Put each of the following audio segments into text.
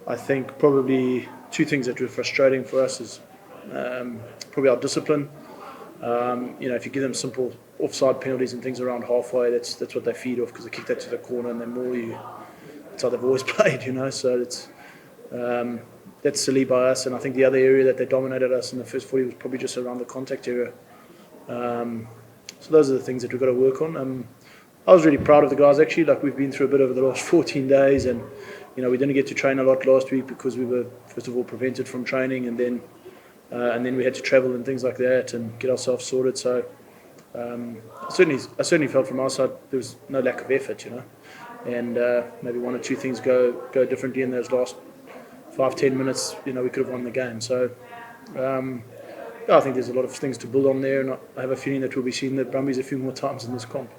I think probably two things that were frustrating for us is probably our discipline. If you give them simple offside penalties and things around halfway, that's what they feed off because they kick that to the corner and the more it's how they've always played, So that's silly by us. And I think the other area that they dominated us in the first 40 was probably just around the contact area. So those are the things that we've got to work on. I was really proud of the guys actually. Like we've been through a bit over the last 14 days, and we didn't get to train a lot last week because we were first of all prevented from training, and then we had to travel and things like that and get ourselves sorted. So I certainly felt from our side there was no lack of effort, and maybe one or two things go differently in those last 5-10 minutes. We could have won the game. So. I think there's a lot of things to build on there, and I have a feeling that we'll be seeing the Brumbies a few more times in this comp.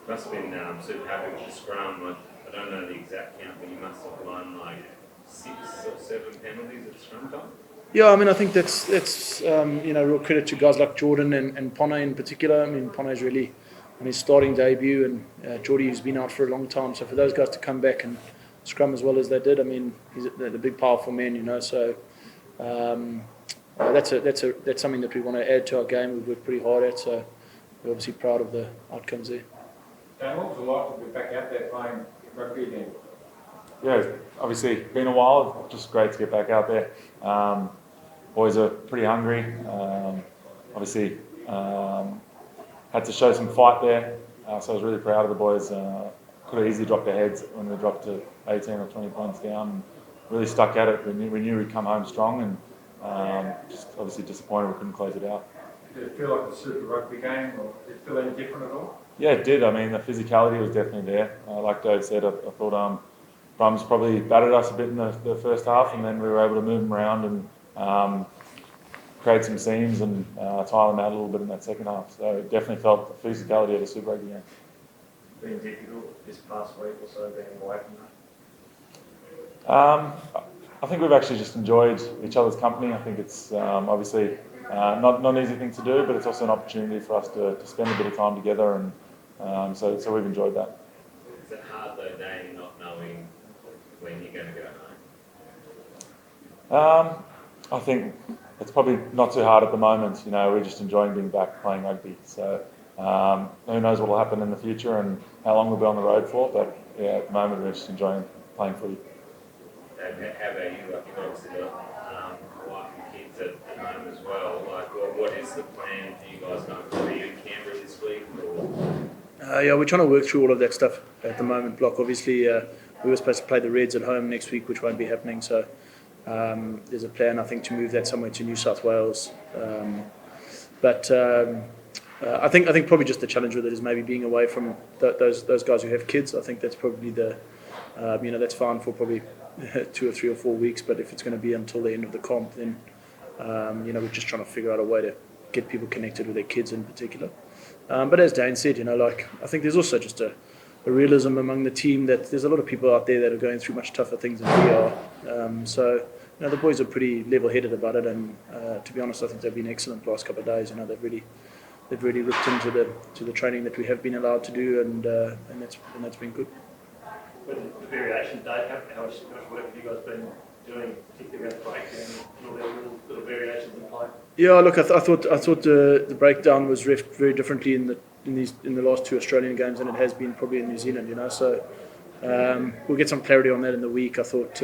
Must have been super happy with the scrum. I don't know the exact count, but you must have won like 6 or 7 penalties at scrum time. Yeah, I think that's real credit to guys like Jordan and Pone in particular. Pone's really on his starting debut, and Jordy, who's been out for a long time. So for those guys to come back and scrum as well as they did, he's a big, powerful man, So. That's something that we want to add to our game. We've worked pretty hard at, so we're obviously proud of the outcomes there. Dan, what was it like to be back out there playing rugby again? Yeah, obviously been a while. Just great to get back out there. Boys are pretty hungry. Obviously had to show some fight there, so I was really proud of the boys. Could have easily dropped their heads when they dropped to 18 or 20 points down. And really stuck at it. We knew we'd come home strong, and just obviously disappointed we couldn't close it out. Did it feel like a Super Rugby game, or did it feel any different at all? Yeah, it did. The physicality was definitely there. Like Dave said, I thought Brums probably battered us a bit in the first half, and then we were able to move them around and create some seams and tire them out a little bit in that second half. So it definitely felt the physicality of a Super Rugby game. Been difficult this past week or so being away from that? I think we've actually just enjoyed each other's company. I think it's obviously not an easy thing to do, but it's also an opportunity for us to spend a bit of time together, and so we've enjoyed that. Is it hard though, Dane, not knowing when you're going to go home? I think it's probably not too hard at the moment. We're just enjoying being back playing rugby. So who knows what will happen in the future and how long we'll be on the road for, but yeah, at the moment we're just enjoying playing footy. How about you? You've obviously got wife and kids at home as well. What is the plan for you guys going forward? Are you in Canberra this week? Yeah, we're trying to work through all of that stuff at the moment. Block, obviously, we were supposed to play the Reds at home next week, which won't be happening. So there's a plan, I think, to move that somewhere to New South Wales. But I think probably just the challenge with it is maybe being away from those guys who have kids. I think that's probably that's fine for probably 2 or 3 or 4 weeks, but if it's going to be until the end of the comp, then we're just trying to figure out a way to get people connected with their kids in particular. But as Dane said, I think there's also just a realism among the team that there's a lot of people out there that are going through much tougher things than we are. So the boys are pretty level-headed about it, and to be honest, I think they've been excellent the last couple of days. They've really ripped into the training that we have been allowed to do, and that's been good. With the variation, Dave, how much work have you guys been doing, particularly around the breakdown and all the little variations in play? Yeah, look, I thought the breakdown was reffed very differently in the last 2 Australian games than it has been probably in New Zealand. So we'll get some clarity on that in the week. I thought,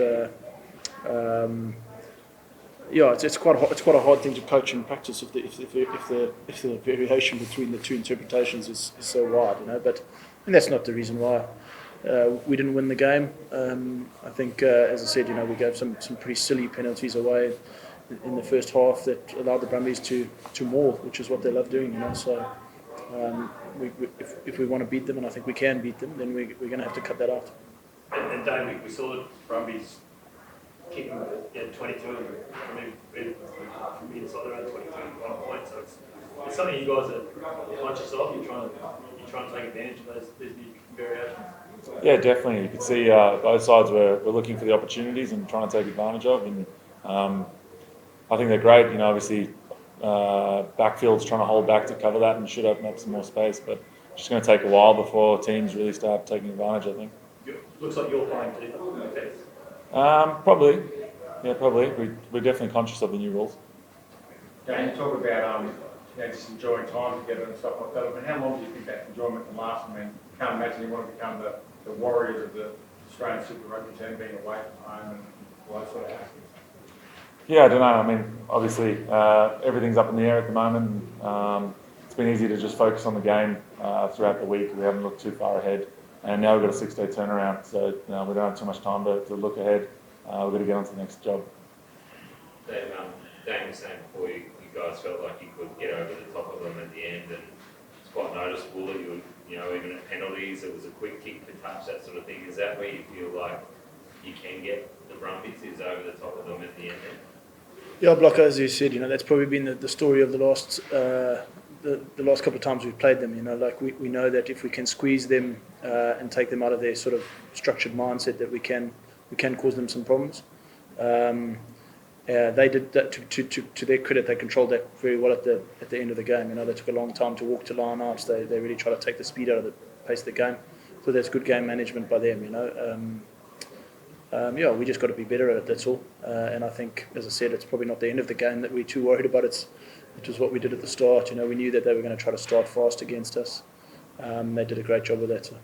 it's quite a hard thing to coach in practice if the variation between the two interpretations is so wide. But that's not the reason why. We didn't win the game. I think, as I said, we gave some pretty silly penalties away in the first half that allowed the Brumbies to maul, which is what they love doing. So if we want to beat them, and I think we can beat them, then we're going to have to cut that out. And Dave, we saw the Brumbies kicking 22 from inside around 22 on a point. So it's something you guys are conscious of. You're trying to take advantage of those new variations. Yeah, definitely. You could see both sides were looking for the opportunities and trying to take advantage of. And I think they're great. Obviously, backfield's trying to hold back to cover that and should open up some more space. But it's just going to take a while before teams really start taking advantage, I think. Looks like you're playing deeper. Probably. Yeah, probably. We're definitely conscious of the new rules. Dan, you talk about just enjoying time together and stuff like that. I mean, how long do you think that enjoyment can last? I mean, can't imagine you want to become the warriors of the Australian Super Rugby team, being away from home and all that sort of aspects. Yeah, I don't know. I mean, obviously, everything's up in the air at the moment. It's been easy to just focus on the game throughout the week. We haven't looked too far ahead. And now we've got a 6-day turnaround, so we don't have too much time to look ahead. We've got to get on to the next job. Dan was saying before you guys felt like you could get over the top of them at the end, and it's quite noticeable that you know, even at penalties, it was a quick kick to touch, that sort of thing. Is that where you feel like you can get the Brumbies, is over the top of them at the end? Yeah, Blocker, as you said, you know, that's probably been the story of the last couple of times we've played them. You know, like we know that if we can squeeze them and take them out of their sort of structured mindset, that we can cause them some problems. They did that to their credit. They controlled that very well at the end of the game. You know, they took a long time to walk to line outs. They really try to take the speed out of the pace of the game. So that's good game management by them. You know. Yeah, we just got to be better at it, that's all. And I think, as I said, it's probably not the end of the game that we're too worried about. It was what we did at the start. You know, we knew that they were going to try to start fast against us. They did a great job with that. So.